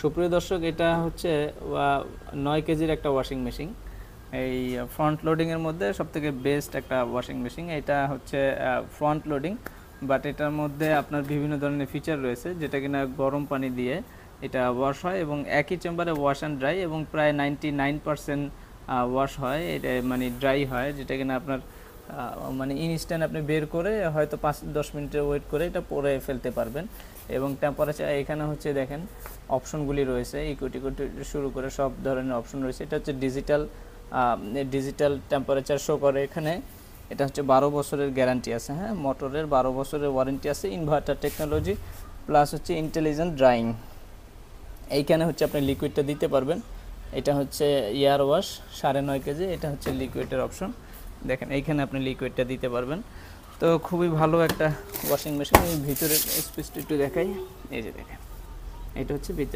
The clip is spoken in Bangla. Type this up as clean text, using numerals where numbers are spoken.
সুপ্রিয় দর্শক, এটা হচ্ছে 9 কেজির একটা ওয়াশিং মেশিন। এই ফ্রন্ট লোডিংয়ের মধ্যে সবথেকে বেস্ট একটা ওয়াশিং মেশিন। এটা হচ্ছে ফ্রন্ট লোডিং, বাট এটার মধ্যে আপনার বিভিন্ন ধরনের ফিচার রয়েছে, যেটা কিনা গরম পানি দিয়ে এটা ওয়াশ হয় এবং একই চেম্বারে ওয়াশ অ্যান্ড ড্রাই, এবং প্রায় 99% ওয়াশ হয়, এটা মানে ড্রাই হয়, যেটা কিনা আপনার মানে ইনস্ট্যান্ট আপনি বের করে হয়তো 5-10 মিনিটের ওয়েট করে এটা পরে ফেলতে পারবেন। এবং টেম্পারেচার এখানে হচ্ছে দেখেন অপশনগুলি রয়েছে, ইকুইটি শুরু করে সব ধরনের অপশন রয়েছে। এটা হচ্ছে ডিজিটাল টেম্পারেচার শো করে এখানে। এটা হচ্ছে 12 বছরের গ্যারান্টি আছে, হ্যাঁ, মোটরের 12 বছরের ওয়ারেন্টি আছে, ইনভার্টার টেকনোলজি প্লাস হচ্ছে ইন্টেলিজেন্ট ড্রাইং। এইখানে হচ্ছে আপনি লিকুইডটা দিতে পারবেন। এটা হচ্ছে এয়ার ওয়াশ 9.5 কেজি, এটা হচ্ছে লিকুইডের অপশন। দেখেন এইখানে আপনি লিকুইডটা দিতে পারবেন। তো খুবই ভালো একটা ওয়াশিং মেশিন। এই ভিতরের স্পেসটা একটু দেখাই, এই যে দেখেন, এটা হচ্ছে ভিতরে।